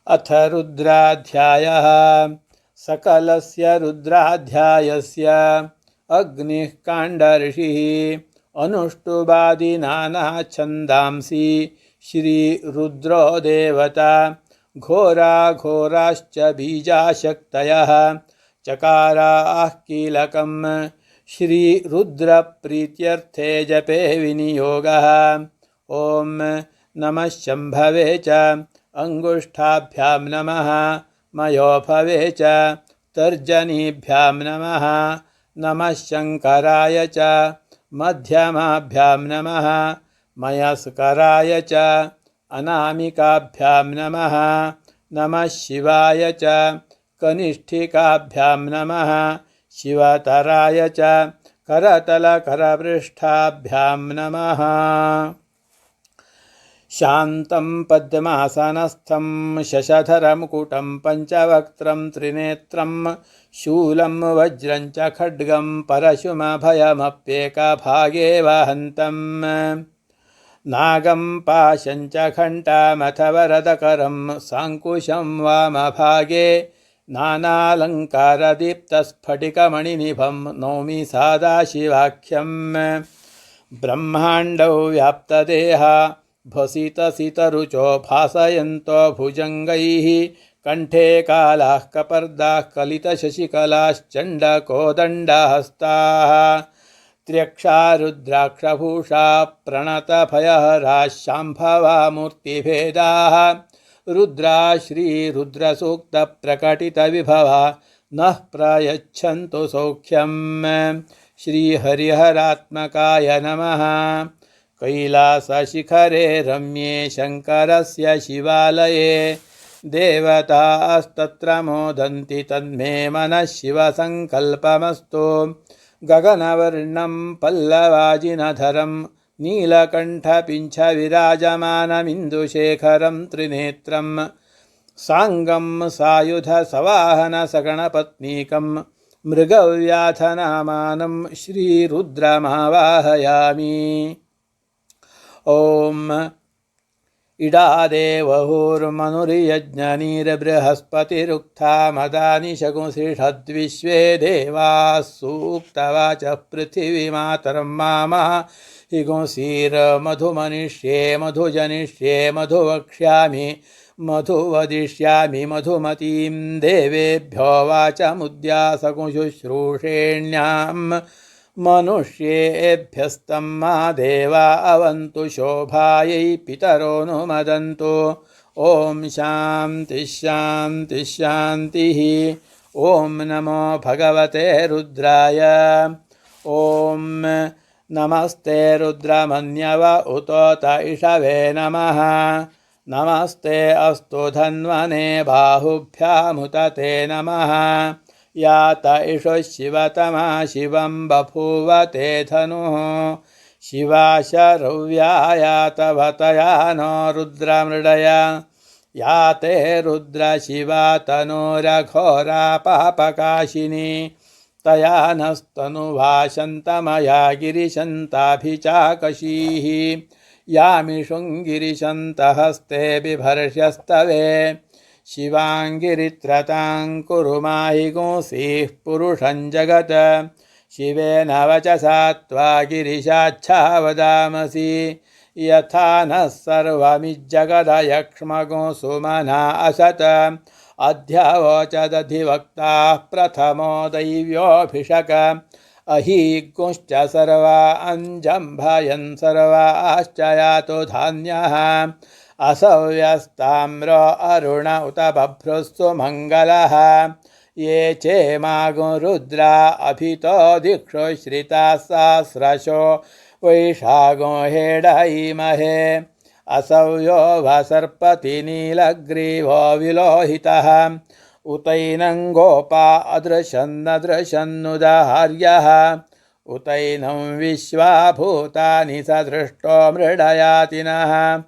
अथ रुद्राध्यायः। सकलस्य रुद्राध्यायस्य अग्निः काण्डऋषिः अनुष्टुवादिनानाछन्दांसि श्रीरुद्रो देवता। घोराघोराश्च बीजाशक्तयः चकाराः कीलकम्। श्रीरुद्रप्रीत्यर्थे जपे विनियोगः। ॐ नमः शम्भवे च अङ्गुष्ठाभ्यां नमः। मयोभवे च तर्जनीभ्यां नमः। नमः शङ्कराय च मध्यमाभ्यां नमः। मयस्कराय च अनामिकाभ्यां नमः। नमः शिवाय च कनिष्ठिकाभ्यां नमः। शिवतराय च करतलकरपृष्ठाभ्यां नमः। शान्तं पद्मासनस्थं शशधरमुकुटं पञ्चवक्त्रं त्रिनेत्रं शूलं वज्रं च खड्गं परशुमभयमप्येकभागे वहन्तम्। नागं पाशं च घण्टामथ वरदकरं साङ्कुशं वामभागे नानालङ्कारदीप्तस्फटिकमणिनिभं नौमि सदाशिवाख्यम्। ब्रह्माण्डौ व्याप्तदेहा भसितसितरुचो भासयन्तो भुजङ्गैः कण्ठे कालाः कपर्दाः कलितशशिकलाश्चण्डकोदण्डहस्ताः। त्र्यक्षा रुद्राक्षभूषा प्रणतभयहराः शाम्भवा मूर्तिभेदाः। रुद्रा श्रीरुद्रसूक्तप्रकटितविभवा नः प्रयच्छन्तु सौख्यम्। श्रीहरिहरात्मकाय नमः। कैलासशिखरे रम्ये शङ्करस्य शिवालये देवतास्तत्र मोदन्ति तन्मे मनः शिवसङ्कल्पमस्तु। गगनवर्णं पल्लवाजिनधरं नीलकण्ठपिञ्छविराजमानमिन्दुशेखरं त्रिनेत्रं साङ्गं सायुधसवाहनसगणपत्नीकं मृगव्याधनामानं श्रीरुद्रमावाहयामि। ॐ इडादेवहुर्मनुर्यज्ञनिर्बृहस्पतिरुक्था मदानि शकुंसिषद्विश्वे देवाः सूक्तवाचः पृथिवीमातर्मामा हिगुंसीर्मधुमनिष्ये मधुजनिष्ये मधुवक्ष्यामि मधुवदिष्यामि मधुमतीं देवेभ्यो वाचमुद्यासकुशुश्रूषेण्याम्। मनुष्येभ्यस्तं मा देवा अवन्तु शोभायै पितरो नुमदन्तु। ॐ शान्तिः शान्तिः शान्तिः। ॐ नमो भगवते रुद्राय। ॐ नमस्ते रुद्रमन्यव उतोत इषवे नमः। नमस्ते अस्तु धन्वने बाहुभ्यामुत ते नमः। यात इषु शिवतमा शिवं बभूव ते धनुः। शिवाशरव्यायातवतया नो रुद्रमृडया। याते रुद्रशिवा तनोरघोरा पापकाशिनी। तया नस्तनुभाषन्तमया गिरिशन्ताभिचाकशीः। यामिषुङ्गिरिशन्तहस्ते बिभर्ष्यस्तवे। शिवाङ्गिरित्रतां कुरु माहि गुंसीः पुरुषं जगत्। शिवेन वचसा त्वा गिरिशाच्छा यथा नः सर्वमिज्जगदयक्ष्मगुंसुमना असत्। अध्यवोचदधिवक्ताः प्रथमो दैव्योऽभिषक। अहीगुंश्च सर्वा अञ्जम्भयन् सर्वाश्च यातु धान्यः। असव्यस्ताम्र अरुण उत बभ्रुस्सु मङ्गलः। ये चेमागो रुद्रा अभितो दिक्षु श्रिताः सहस्रशो वैशागो हेडयीमहे। असव्यो वसर्पति नीलग्रीवो विलोहितः। उतैनं गोपा अदृशन्नदृशन्नुदाहार्यः। उतैनं विश्वाभूतानि सदृष्टो मृडयातिनः।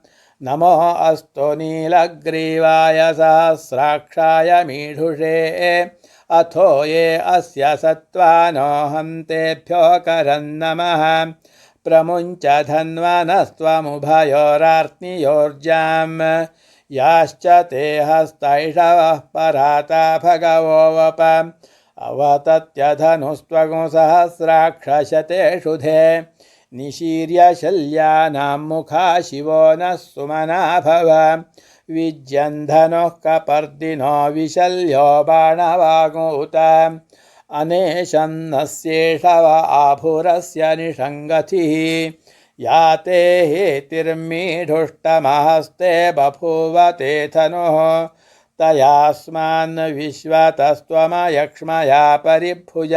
नमो अस्तु नीलग्रीवाय सहस्राक्षाय मीढुषे। अथो ये अस्य सत्त्वानोऽहं तेभ्यो करं नमः। प्रमुञ्च धन्वनस्त्वमुभयोरार्त्नियोर्जाम्। याश्च ते हस्तैषवः पराता भगवो वप अवतत्यधनुस्त्वगुं सहस्राक्षशते शुधे निशीर्य शल्यानां मुखा शिवो नः सुमना भव विज्यन्धनुः कपर्दिनो विशल्यो बाणवागूत अनेशन्नस्येषव आभुरस्य निषङ्गतिः या ते हेतिर्मीढुष्टमहस्ते बभूव ते धनुः तयास्मान् विश्वतस्त्वमयक्ष्मया परिभुज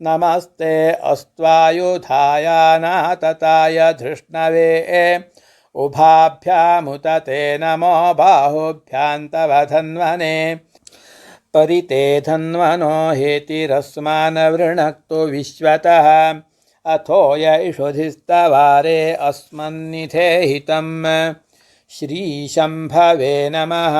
नमस्ते अस्त्वायुधाय नातताय धृष्णवे उभाभ्यामुत ते नमो बाहुभ्यां तव धन्वने परिते धन्वनो हेतिरस्मान् वृणक्तु विश्वतः अथो य इषुधिस्तवारे अस्मन्निधे हितं श्रीशम्भवे नमः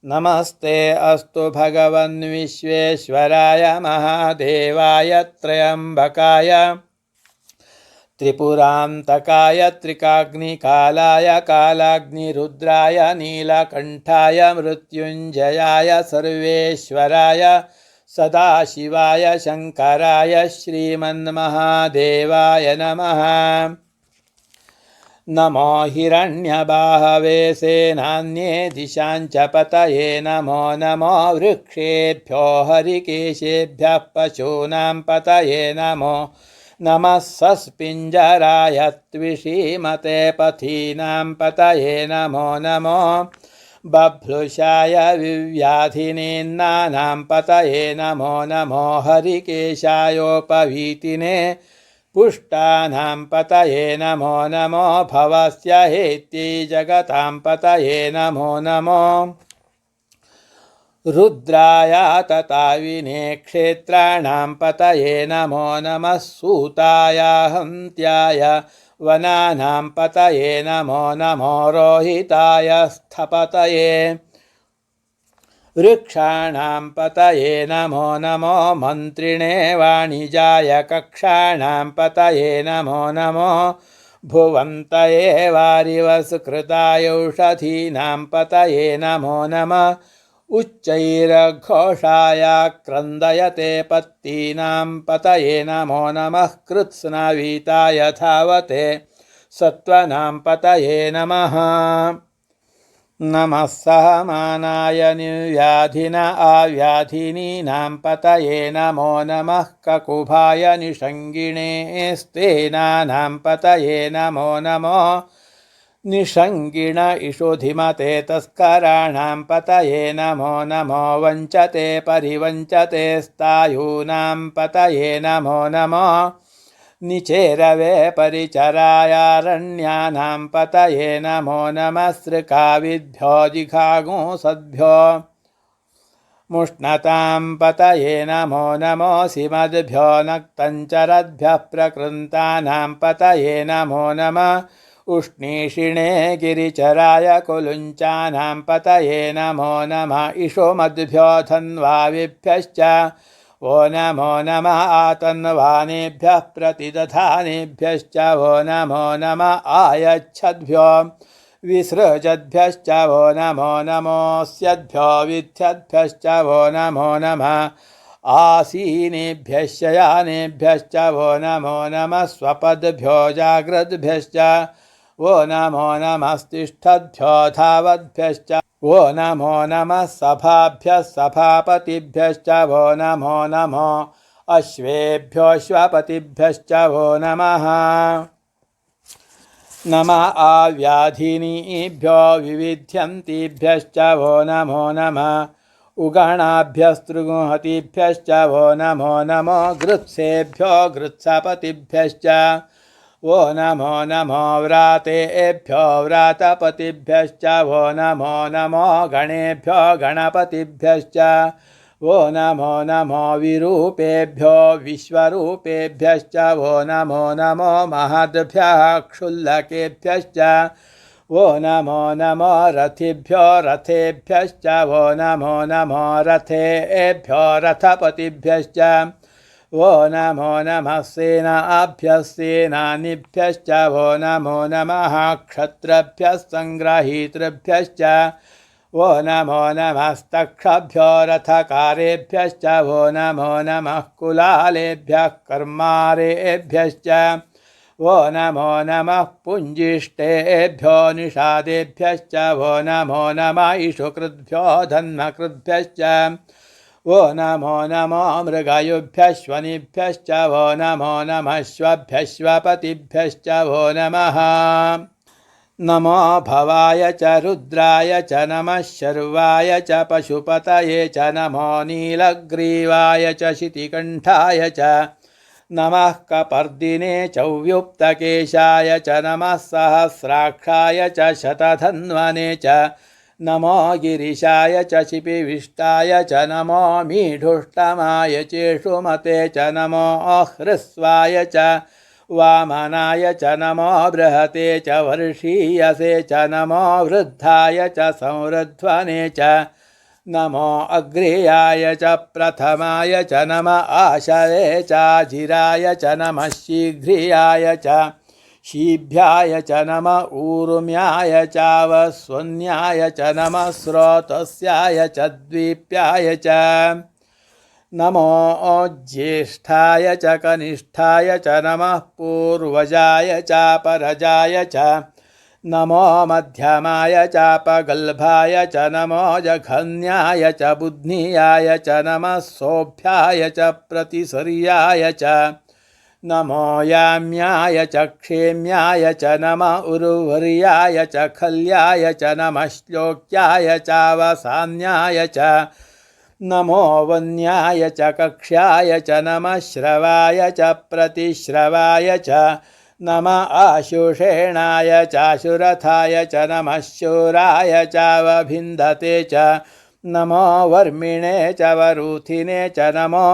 नमस्ते अस्तु भगवन् विश्वेश्वराय महादेवाय त्र्यम्बकाय त्रिपुरान्तकाय त्रिकाग्निकालाय कालाग्निरुद्राय नीलकण्ठाय मृत्युञ्जयाय सर्वेश्वराय सदाशिवाय शङ्कराय श्रीमन्महादेवाय नमः नमो हिरण्यबाहवे सेनान्ये दिशाञ्च पतये नमो नमो वृक्षेभ्यो हरिकेशेभ्यः पशूनां पतये नमो नमः सस्पिञ्जराय त्विषीमते पथीनां पतये नमो नमो बभ्रुषाय विव्याधिनीन्नानां पतये नमो नमो हरिकेशायोपवीतिने पुष्टानां पतये नमो नमो भवस्य हेत्यै जगतां पतये नमो नमो रुद्राय तताविने क्षेत्राणां पतये नमो नमः सूताय हन्त्याय वनानां पतये नमो नमो रोहिताय स्थपतये वृक्षाणां पतये नमो नमो मन्त्रिणे वाणिजाय कक्षाणां पतये नमो नमो भुवन्तये वारिवस्कृताय औषधीनां पतये नमो नमः उच्चैरघोषाय क्रन्दयते पत्तीनां पतये नमो नमः कृत्स्नवीताय धावते सत्त्वनां पतये नमः नमः सहमानाय निर्व्याधिन आव्याधिनीनां पतये नमो नमः ककुभाय निषङ्गिणे स्तेनानां पतये नमो नमो निषङ्गिण इषुधिमते तस्कराणां पतये नमो नमो वञ्चते परिवञ्चते स्तायूनां पतये नमो नमो निचेरवे परिचरायारण्यानां पतये नमो नमः सृकाविद्भ्यो जिघागुंसद्भ्यो मुष्णतां पतये नमो नमो सिमद्भ्यो नक्तञ्चरद्भ्यः प्रकृन्तानां पतये नमो नमः उष्णीषिणे गिरिचराय कुलुञ्चानां पतये नमो नमः इषुमद्भ्यो धन्वाविभ्यश्च वो नमो नमः आतन्वानेभ्यः प्रतिदधानेभ्यश्च वो नमो नमः आयच्छद्भ्यो विसृजद्भ्यश्च वो नमो नमोऽस्यद्भ्यो विद्यद्भ्यश्च वो नमो नमः आसीनेभ्यः शयानेभ्यश्च वो नमो नमः स्वपद्भ्यो जाग्रद्भ्यश्च वो नमो नमस्तिष्ठद्भ्यो धावद्भ्यश्च वो नमो नमः सभाभ्यः सभापतिभ्यश्च वो नमो नमो अश्वेभ्योऽश्वपतिभ्यश्च वो नमः नमः आव्याधिनीभ्यो विविध्यन्तीभ्यश्च वो नमो नमः उगणाभ्यस्तृगुहतिभ्यश्च वो नमो नमो गृत्सेभ्यो गृत्सपतिभ्यश्च वो नमो नमो व्रातेभ्यो व्रातपतिभ्यश्च वो नमो नमो गणेभ्यो गणपतिभ्यश्च वो नमो नमो विरूपेभ्यो विश्वरूपेभ्यश्च वो नमो नमो महद्भ्यः क्षुल्लकेभ्यश्च वो नमो नमो रथिभ्यो रथेभ्यश्च वो नमो नमो रथेभ्यो रथपतिभ्यश्च वो नमो नमः सेनाभ्यः सेनानिभ्यश्च वो नमो नमः क्षत्रभ्यः सङ्ग्रहीतृभ्यश्च वो नमो नमस्तक्षभ्यो रथकारेभ्यश्च वो नमो नमः कुलालेभ्यः कर्मारेभ्यश्च वो नमो नमः पुञ्जिष्टेभ्यो निषादेभ्यश्च वो नमो नमः इषुकृद्भ्यो धन्मकृद्भ्यश्च वो नमो नमो मृगयुभ्यश्वनिभ्यश्च वो नमो नमः श्वभ्यश्वपतिभ्यश्च वो नमः नमो भवाय च रुद्राय च नमः शर्वाय च पशुपतये च नमो नीलग्रीवाय च शितिकण्ठाय च नमः कपर्दिने चव्युक्तकेशाय च नमः सहस्राक्षाय च शतधन्वने च नमो गिरिशाय च शिपिविष्टाय च नमो मीढुष्टमाय चेषुमते च नमो ह्रस्वाय च वामनाय च नमो बृहते च वर्षीयसे च नमो वृद्धाय च संवृध्वने च नमो अग्र्याय च प्रथमाय च नम आशवे चाजिराय च नमः शीघ्रियाय च शीभ्याय च नम ऊर्म्याय चावस्वन्याय च नमः स्रोतस्याय च द्वीप्याय च नमो ज्येष्ठाय च कनिष्ठाय च नमः पूर्वजाय चापरजाय च नमो मध्यमाय चापगल्भाय च नमो जघन्याय च बुद्धियाय च नमः सोऽभ्याय च प्रतिसर्याय च नमो याम्याय च क्षेम्याय च नम उर्वर्याय च खल्याय च नमः श्लोक्याय चावसान्याय च नमो वन्याय च कक्ष्याय च नमः श्रवाय च प्रतिश्रवाय च नम आशुषेणाय चाशुरथाय च नमः शूराय चावभिन्दते च नमो वर्मिणे च वरूथिने च नमो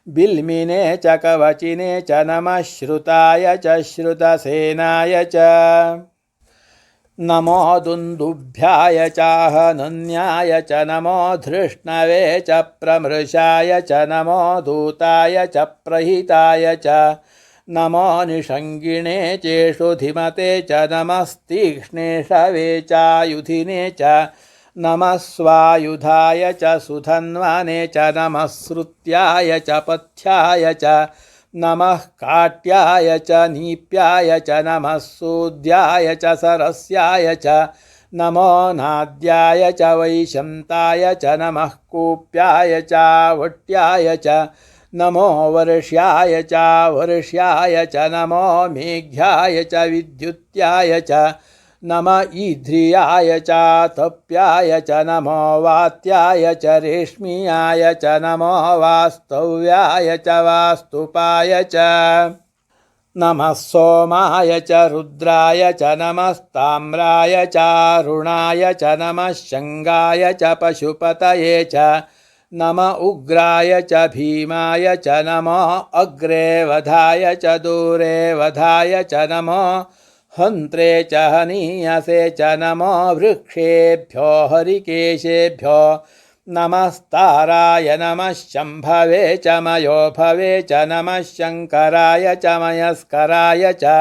बिल्मिने च कवचिने च नमः श्रुताय च श्रुतसेनाय च नमो दुन्दुभ्याय चाहनन्याय च नमो धृष्णवे च प्रमृशाय च नमो दूताय च प्रहिताय च नमो निषङ्गिणे चेषुधिमते च नमस्तीक्ष्णेषवे चायुधिने च नमः स्वायुधाय च सुधन्वने च नमः श्रुत्याय च पथ्याय च नमः काट्याय च नीप्याय च नमः सूद्याय च सरस्याय च नमो नाद्याय च वैशन्ताय च नमः कूप्याय च वट्याय च नमो वर्ष्याय च वर्ष्याय च नमो मेघ्याय च विद्युत्याय च नम ईध्रियाय च तप्याय च नमो वात्याय च रेश्मियाय च नमो वास्तव्याय च वास्तुपाय च नमः सोमाय च रुद्राय च नमस्ताम्राय चारुणाय च नमः शङ्गाय च पशुपतये च नम उग्राय च भीमाय च नमो अग्रे वधाय च दूरे वधाय च नमो हन्त्रे च हनीयसे च नमो वृक्षेभ्यो हरिकेशेभ्यो नमस्ताराय नमः शम्भवे च मयोभवे च नमः शङ्कराय च मयस्कराय च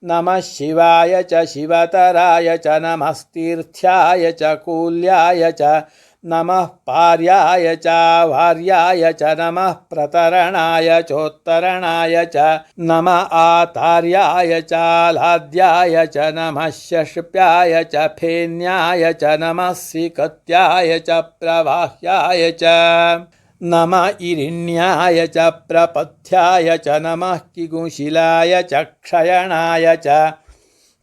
नमः शिवाय च शिवतराय च नमस्तीर्थ्याय च कूल्याय च नमः पार्याय च वार्याय च नमः प्रतरणाय चोत्तरणाय च नम आतार्याय च लाद्याय च नमः शष्प्याय च फेन्याय च नमः सिकत्याय च प्रवाह्याय च नम इरिण्याय च प्रपथ्याय च नमः किगुशिलाय च क्षयणाय च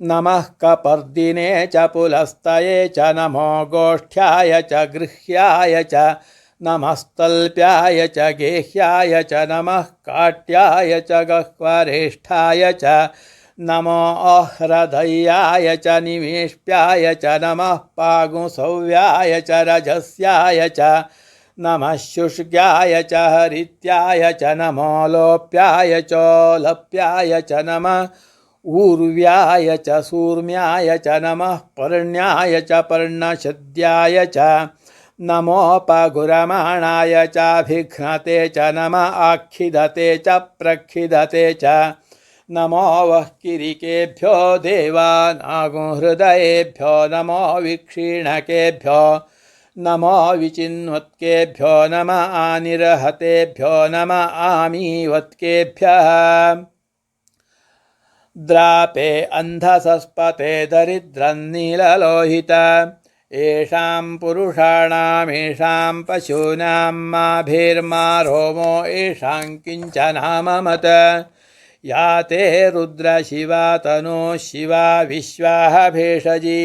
नमः कपर्दिने च पुलस्तये च नमो गोष्ठ्याय च गृह्याय च नमस्तल्प्याय च गेह्याय च नमः काट्याय च गह्वरेष्ठाय च नमो हृदयाय च निवेश्याय च नमः पागुसव्याय च रजस्याय च नमः शुष्क्याय च हरित्याय च नमो लोप्याय चोलप्याय च नमः ऊर्व्याय च सूर्म्याय च नमः पर्ण्याय च पर्णशद्याय च नमोपगुरमाणाय चाभिघ्नते च नम आखिदते च प्रखिदते च नमो वः किरिकेभ्यो देवानागुहृदयेभ्यो नमो विक्षीणकेभ्यो नमो विचिन्वत्केभ्यो नम आनिर्हतेभ्यो नम आमीवत्केभ्यः द्रापे अन्धसस्पते दरिद्रन्नीललोहित येषां पुरुषाणामेषां पशूनां माभिर्मा रोमो येषां किञ्चनाममत या ते रुद्रशिवा तनोः शिवा विश्वाः भेषजी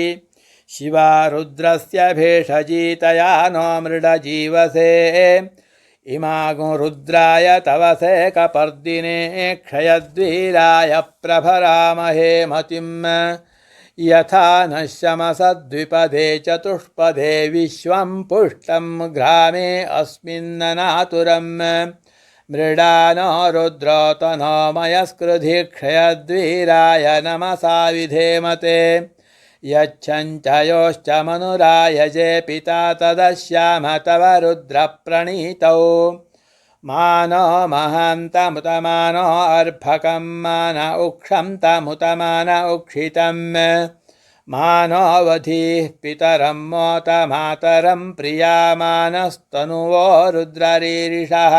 शिवा रुद्रस्य भेषजी तया नो मृडजीवसे इमागो रुद्राय तवसे कपर्दिने क्षयद्वीराय प्रभरामहे मतिं यथा नः शमसद्विपदे चतुष्पदे विश्वं पुष्टं ग्रामे अस्मिन्ननातुरम् मृडानो रुद्रो तनोमयस्कृधि क्षयद्वीराय नमसा विधेमते यच्छञ्चयोश्च मनुरायजे पिता तदश्याम तव रुद्रप्रणीतौ मानो महान्तमुतमानो अर्भकं मान उक्षं तमुतमान उक्षितं मानोऽवधिः पितरं मोतमातरं प्रियामानस्तनुवो रुद्ररीरिषः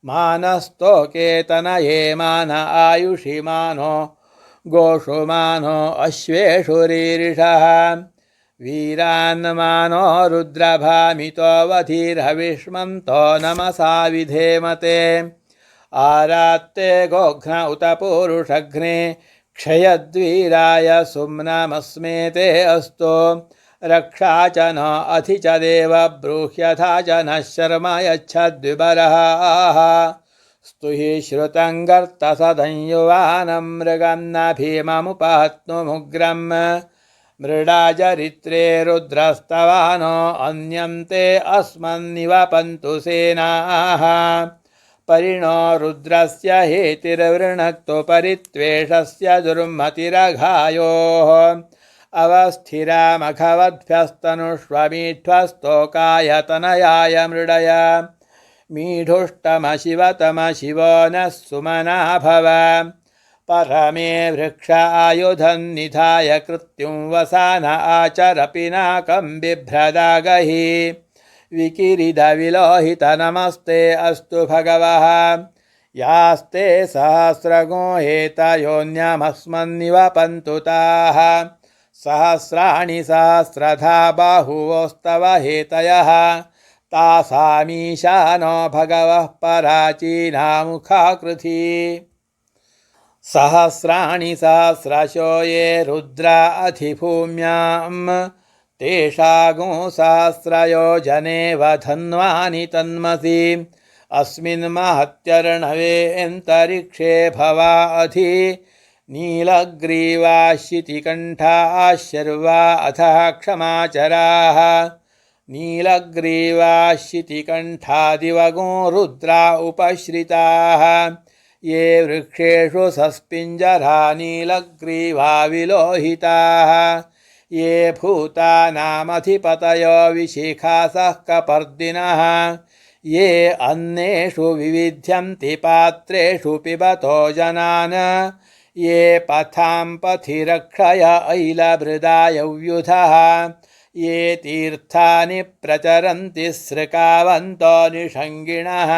मानस्तोकेतनये मान आयुषि मानो गोषु मानो अश्वेषुरीरिषः वीरान्मानो रुद्रभामितो वधिर्हविष्मन्तो नमसा विधेमते आरात्ते गोघ्न उत पूरुषघ्ने क्षयद्वीराय सुम्नमस्मेते अस्तु रक्षा च न अधि च देव ब्रूह्यथा च नः शर्म यच्छद्विबरः स्तुहि श्रुतं गर्तसदंयुवानं मृगं न भीममुपहत्नुमुग्रम् मृडाचरित्रे रुद्रस्तवानो अन्यं ते अस्मन्निवपन्तु सेनाः परिणो रुद्रस्य हेतिर्वृणक्तो परित्वेषस्य दुर्मतिरघायोः अवस्थिरामघवद्भ्यस्तनुष्वमीढ्वस्तोकायतनयाय मृडय मीढुष्टमशिवतम शिवो नः सुमना भव परमे वृक्ष आयुधन्निधाय कृत्युं वसान आचर पिनाकं बिभ्रदागहि विकिरीदविलोहित नमस्ते अस्तु भगवः यास्ते सहस्रगो हेतयोन्यमस्मन्निवपन्तु ताः सहस्राणि सहस्रधा बाहुवोस्तव हेतयः तासामीशानो भगवः पराचीनामुखाकृति सहस्राणि सहस्रशो ये रुद्रा अधिभूम्यां तेषागो सहस्रयोजने वधन्वानि तन्मसि अस्मिन् महत्यर्णवेऽन्तरिक्षे भवा अधि नीलग्रीवाशितिकण्ठाः शर्वा अथः क्षमाचराः नीलग्रीवाशितिकण्ठादिवगो रुद्रा उपश्रिताः ये वृक्षेषु सस्पिञ्जरा नीलग्रीवा विलोहिताः ये भूतानामधिपतयो विशिखासः कपर्दिनः ये अन्नेषु विविध्यन्ति पात्रेषु पिबतो जनान् ये पथां पथि रक्षय ऐलभृदायव्युधः ये तीर्थानि प्रचरन्ति सृकावन्तो निषङ्गिणः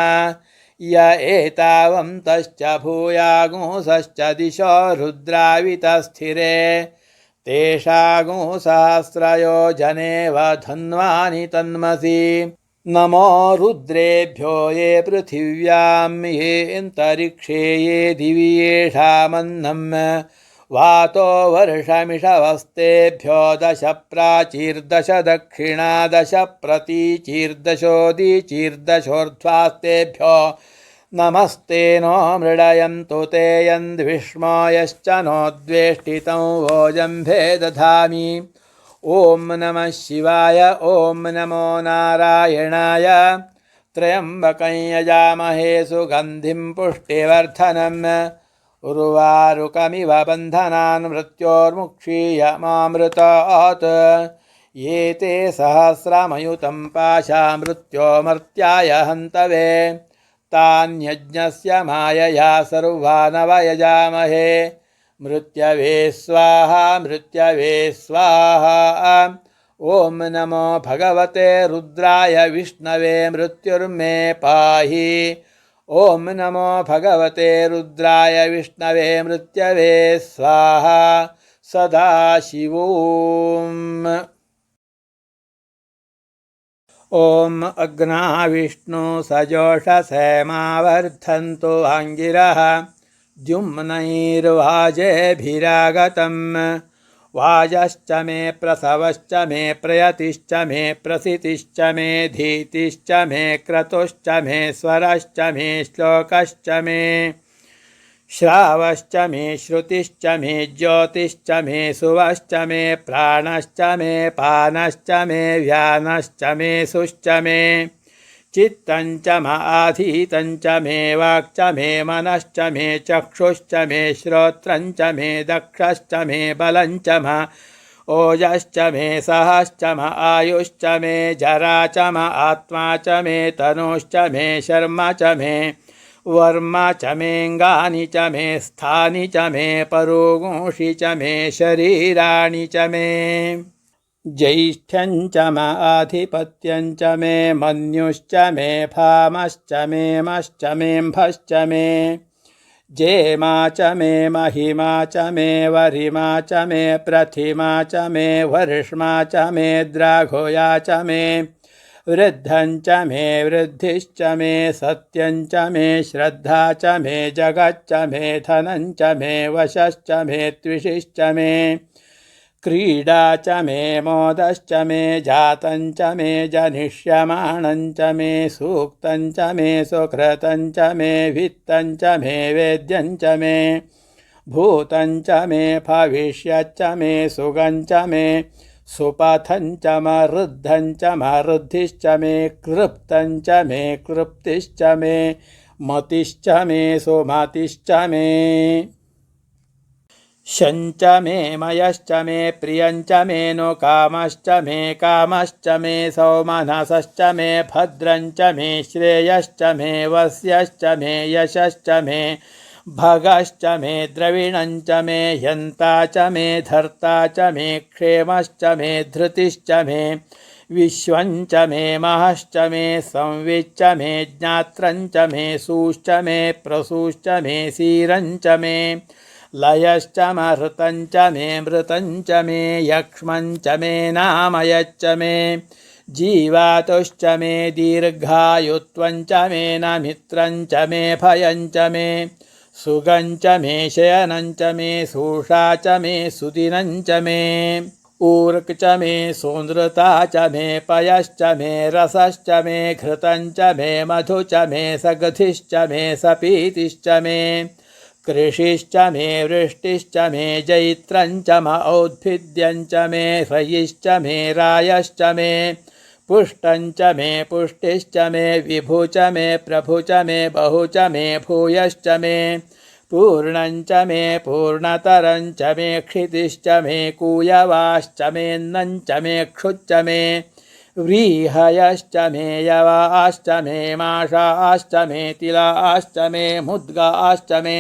य एतावन्तश्च भूयागुंसश्च दिशो रुद्रावितस्थिरे तेषागो सहस्रयोजने वधन्वानि तन्मसि नमो रुद्रेभ्यो ये पृथिव्यां ये अन्तरिक्षे ये दिवि येषामन्नं वातो वर्षमिषवस्तेभ्यो 10 प्राचीर्दश दक्षिणा 10 प्रतीचीर्दशोदीचीर्दशोर्ध्वास्तेभ्यो नमस्ते नो मृडयन्तु ते यन्द्विष्मो यश्च नो द्वेष्टितं वोजम्भे दधामि ॐ नमः शिवाय ॐ नमो नारायणाय त्र्यम्बकं यजामहे सुगन्धिं पुष्टिवर्धनम् उर्वारुकमिव बन्धनान् मृत्योर्मुक्षीयमामृतात् ये ते सहस्रमयुतं पाशा मृत्योमर्त्याय हन्तवे तान्यज्ञस्य मायया सर्वानवयजामहे मृत्यवे स्वाहा मृत्यवे स्वाहा। ॐ नमो भगवते रुद्राय विष्णवे मृत्युर्मे पाहि। ॐ नमो भगवते रुद्राय विष्णवे मृत्यवे स्वाहा। सदाशिवोम्। ॐ अग्नाविष्णु सजोषसेमावर्धन्तु आङ्गिरः द्युम्नैर्वाजेभिरागतम् वाजश्च मे प्रसवश्च मे प्रयतिश्च मे प्रसितिश्च मे धीतिश्च मे क्रतुश्च मे स्वरश्च मे श्लोकश्च मे श्रावश्च मे श्रुतिश्च मे ज्योतिश्च मे सुवश्च मे प्राणश्च मे पानश्च मे व्यानश्च मे सुश्च मे चित्तञ्च आधीतञ्च मे वाक्च मे मनश्च मे चक्षुश्च मे श्रोत्रञ्च मे दक्षश्च मे बलञ्च म ओजश्च मे सहश्च म आयुश्च मे जरा च म आत्मा च मे तनुश्च मे शर्म च मे वर्म च मेऽङ्गानि च मे स्थानि च मे परोगुंषि च मे शरीराणि च मे ज्यैष्ठ्यञ्च म आधिपत्यञ्च मे मन्युश्च मे भामश्च मे मश्च मेऽम्भश्च मे जेमा च मे महिमा च मे वरिमा च मे प्रतिमा च मे वर्ष्मा च मे द्राघोया च मे वृद्धञ्च मे वृद्धिश्च मे सत्यञ्च मे श्रद्धा च मे जगच्च मे धनञ्च मे वशश्च मे त्विषिश्च मे क्रीडा च मे मोदश्च मे जातञ्च मे जनिष्यमाणञ्च मे सूक्तञ्च मे सुकृतञ्च मे वित्तञ्च मे वेद्यञ्च मे भूतञ्च मे भविष्यच्च मे सुगञ्च मे सुपथञ्च मरुद्धञ्च मरुद्धिश्च मे कृप्तञ्च मे कृप्तिश्च मे मतिश्च मे सुमतिश्च मे शञ्च मे मयश्च मे प्रियञ्च मे नो कामश्च मे कामश्च मे सौमनसश्च मे भद्रञ्च मे श्रेयश्च मे वस्यश्च मे यशश्च मे भगश्च मे द्रविणञ्च मे यन्ता च मे धर्ता च मे क्षेमश्च मे धृतिश्च मे विश्वञ्च मे महश्च मे संविच्च मे ज्ञात्रञ्च मे सूश्च मे प्रसूश्च मे सीरञ्च मे लयश्च महृतञ्च मे मृतञ्च मे यक्ष्मञ्च मे नामयच्च मे जीवातुश्च मे दीर्घायुत्वञ्च मे नमित्रञ्च मे भयञ्च मे सुगञ्च मे शयनञ्च मे सूषा च मे सुदिनञ्च मे ऊर्क् च मे सोनृता च मे पयश्च मे रसश्च मे घृतञ्च मे मधु च मे सगधिश्च मे सपीतिश्च मे कृषिश्च मे वृष्टिश्च मे जैत्रञ्च म औद्भिद्यञ्च मे ह्रयिश्च मे रायश्च मे पुष्टञ्च मे पुष्टिश्च मे विभु च मे प्रभु च मे बहु च मे भूयश्च मे पूर्णञ्च मे पूर्णतरञ्च मे क्षितिश्च मे कूयवाश्च मेऽन्नञ्च मे क्षुच्च मे व्रीहयश्च मे यवाश्च मे माषाश्च मे तिलाश्च मे मुद्गाश्च मे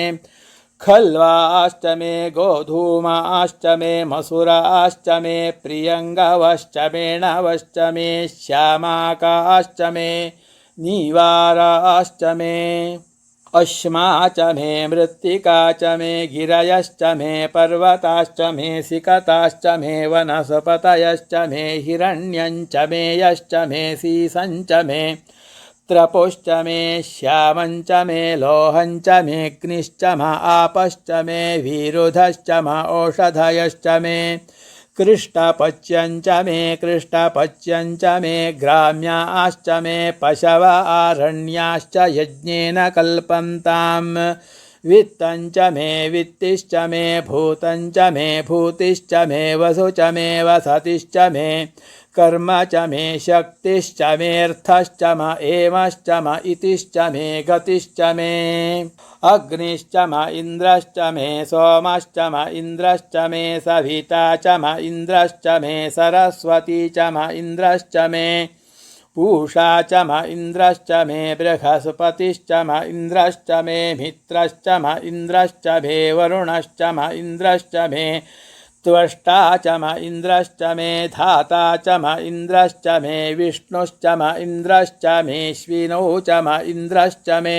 खल्वाश्च मे गोधूमाश्च मे मसुराश्च मे प्रियङ्गवश्च मे नवश्च मे श्यामाकाश्च मे नीवाराश्च मे अश्मा च मे मृत्तिका च मे गिरयश्च मे पर्वताश्च मे सिकताश्च मे वनस्पतयश्च मे हिरण्यञ्च मे यश्च मे सीसञ्च मे त्रपुश्च मे श्यामञ्च मे लोहञ्च मेऽग्निश्च म आपश्च मे विरुधश्च म औषधयश्च मे कृष्णपच्यञ्च मे कृष्णपच्यञ्च मे ग्राम्याश्च मे पशव आरण्याश्च यज्ञेन कल्पन्ताम् वित्तं च मे वित्तिश्च मे भूतं च मे भूतिश्च मे वसु च मे वसतिश्च मे कर्म च मे शक्तिश्च मेऽर्थश्च म एमश्च म इतिश्च मे गतिश्च मे अग्निश्च म इन्द्रश्च मे सोमश्च म इन्द्रश्च मे सविता च म इन्द्रश्च मे सरस्वती च म इन्द्रश्च मे पूषा च म इन्द्रश्च मे बृहस्पतिश्च म इन्द्रश्च मे मित्रश्च म इन्द्रश्च मे वरुणश्च म इन्द्रश्च मे त्वष्टा च म इन्द्रश्च मे धाता च म इन्द्रश्च मे विष्णुश्च म इन्द्रश्च मेऽश्विनौ च म इन्द्रश्च मे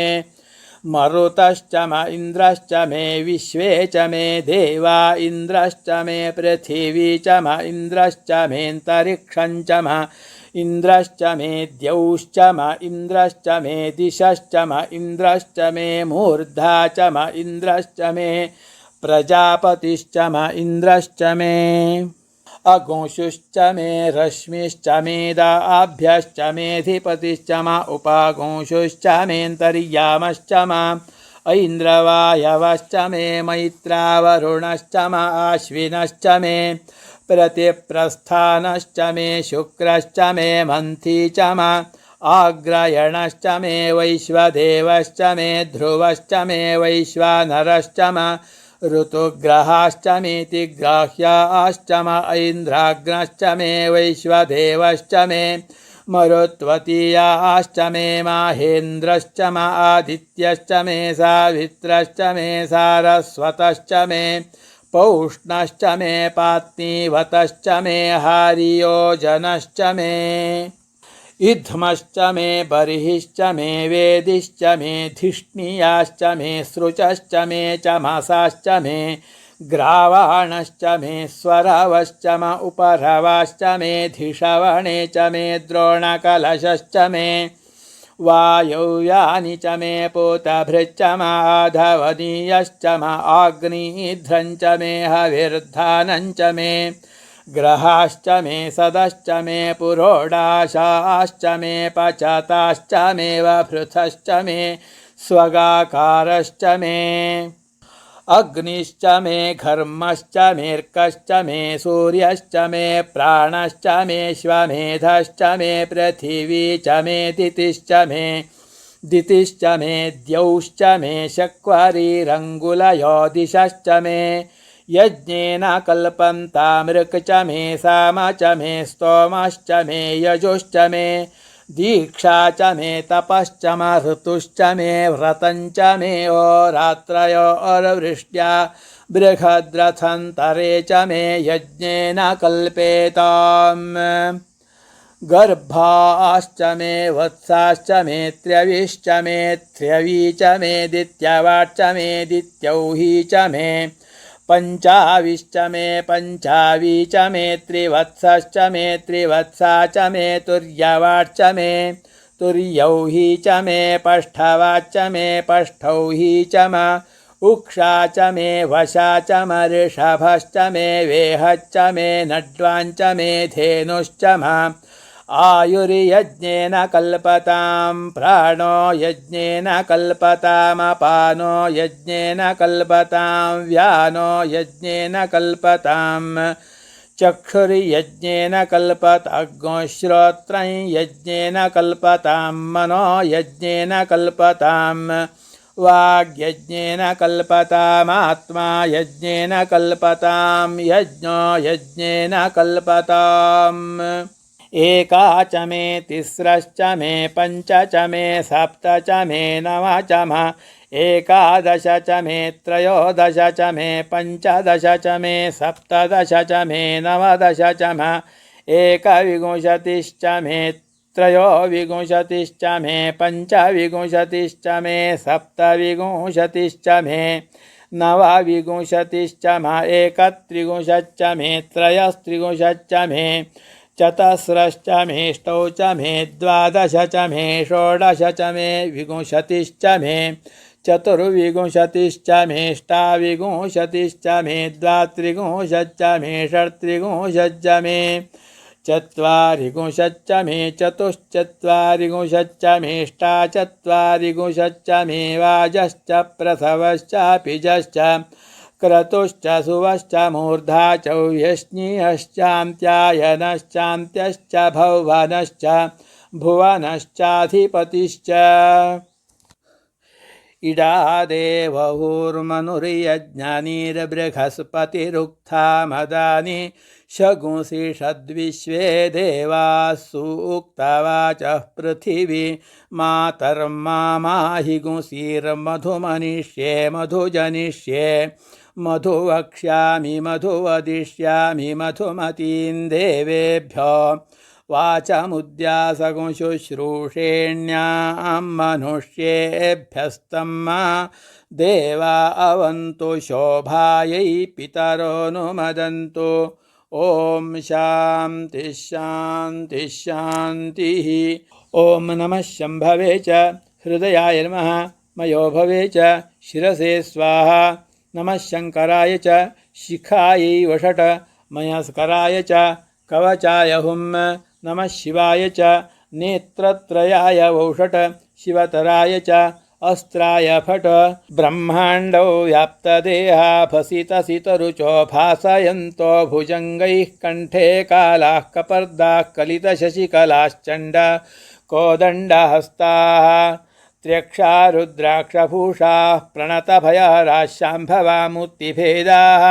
मरुतश्च म इन्द्रश्च मे विश्वे च मे देवा इन्द्रश्च मे पृथिवी च म इन्द्रश्च मेऽन्तरिक्षं च म इन्द्रश्च मे द्यौश्च म इन्द्रश्च मे दिशश्च म इन्द्रश्च मे मूर्धा च म इन्द्रश्च मे प्रजापतिश्च म इन्द्रश्च मे अगुंशुश्च मे रश्मिश्च मेदाभ्यश्च मेऽधिपतिश्च म उपागुंशुश्च मेऽन्तर्यामश्च म ऐन्द्रवायवश्च मे मैत्रावरुणश्च म आश्विनश्च मे प्रतिप्रस्थानश्च मे शुक्रश्च मे मन्थी च म आग्रयणश्च मे वैश्वदेवश्च मे ध्रुवश्च मे वैश्वानरश्च म ऋतुग्रहाश्च मेति ग्राह्याश्च म ऐन्द्राग्नश्च मे वैश्वदेवश्च मे मरुत्वतीयाश्च मे माहेन्द्रश्च म आदित्यश्च मे सावित्रश्च मे सारस्वतश्च मे पौष्णश्च मे पात्नीवतश्च मे हारियोजनश्च मे इध्मश्च मे बर्हिश्च मे वेदिश्च मे धिष्णियाश्च मे सृचश्च मे चमसाश्च मे ग्रावाणश्च मे स्वरवश्च म उपरवाश्च मे धिषवणे च मे द्रोणकलशश्च मे वायव्यानि च मे पूतभृच्च माधवनीयश्च म आग्निध्रं च मे हविर्धानं च मे ग्रहाश्च मे सदश्च मे पुरोडाशाश्च मे पचताश्च मे वभृथश्च मे स्वगाकारश्च मे अग्निश्च मे घर्मश्च मेऽर्कश्च मे सूर्यश्च मे प्राणश्च मेऽश्वमेधश्च मे पृथिवी च मे दितिश्च मे द्यौश्च मे शक्वरीरङ्गुलयो दिशश्च मे यज्ञेन कल्पन्तामृक् च मे साम च मे स्तोमश्च मे यजुश्च मे दीक्षा च मे तपश्च म ऋतुश्च मे व्रतं च मे रात्रयोर्वृष्ट्या बृहद्रथन्तरे च मे यज्ञेन कल्पेताम् गर्भाश्च मे वत्साश्च मे त्र्यविश्च मे त्र्यवी च मे दित्यवाच्च मे दित्यौही च मे पञ्चाविश्च मे पञ्चावी च मे त्रिवत्सश्च मे त्रिवत्सा च मे तुर्यवाच्च मे तुर्यौही च मे पष्ठवाच्च मे पष्ठौही च म उक्षा च मे वशा च म ऋषभश्च मे वेहश्च मे नड्वाञ्च मे धेनुश्च म आयुर्यज्ञेन कल्पतां प्राणो यज्ञेन कल्पतामपानो यज्ञेन कल्पतां व्यानो यज्ञेन कल्पतां चक्षुर्यज्ञेन कल्पतां श्रोत्रं यज्ञेन कल्पतां मनो यज्ञेन कल्पतां वाग्यज्ञेन कल्पतामात्मा यज्ञेन कल्पतां यज्ञो यज्ञेन कल्पताम् एका च मे तिस्रश्च मे पञ्च च मे सप्त च मे नव च म एकादश च मे त्रयोदश च मे पञ्चदश च मे सप्तदश च मे नवदश च म एकविंशतिश्च मे त्रयोविंशतिश्च मे पञ्चविंशतिश्च मे सप्तविंशतिश्च मे नवविंशतिश्च म एकत्रिंशच्च मे त्रयस्त्रिंशच्च मे चतस्रश्च मेष्टौ च मे द्वादश च मे षोडश च मे विंशतिश्च मे चतुर्विंशतिश्च मेष्टाविंशतिश्च मे द्वात्रिंशच्च मे षट्त्रिंशच्च मे चत्वारि गुंशच्च मे चतुश्चत्वारि गुंशच्च मेष्टाचत्वारि गुंशच्च मे वाजश्च प्रसवश्चापिजश्च क्रतुश्च सुवश्च मूर्धा च व्यश्निहश्चान्त्यायनश्चान्त्यश्च भौवनश्च भुवनश्चाधिपतिश्च इडा देवहुर्मनुर्यज्ञानिर्बृहस्पतिरुक्था मदानि शगुंसि षद्विश्वे देवाः सूक्तवाचः पृथिवी मातर्मा माहि गुंसीर्मधुमनिष्ये मधुजनिष्ये मधु वक्ष्यामि मधु वदिष्यामि मधुमतीं देवेभ्यो वाचमुद्यासगं शुश्रूषेण्यां मनुष्येभ्यस्तम् देवा अवन्तु शोभायै पितरो नुमदन्तु ॐ शान्ति शान्ति शान्तिः। ॐ नमः शम्भवे च हृदयाय नमः मयो भवे च शिरसे स्वाहा। नमः शङ्कराय च शिखायै वषट् मयस्कराय च कवचाय हुं। नमः शिवाय च नेत्रत्रयाय वौषट् शिवतराय च अस्त्राय फट्। ब्रह्माण्डौ व्याप्तदेहाभसितसितरुचो भासयन्तो भुजङ्गैः कण्ठे कालाः कपर्दाः कलितशशिकलाश्चण्ड कोदण्डहस्ताः त्र्यक्षा रुद्राक्षभूषाः प्रणतभयहराः शाम्भवामूर्तिभेदाः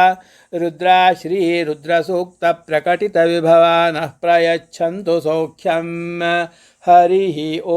रुद्रा श्रीरुद्रसूक्तप्रकटितविभवा नः प्रयच्छन्तु सौख्यं हरिः ॐ।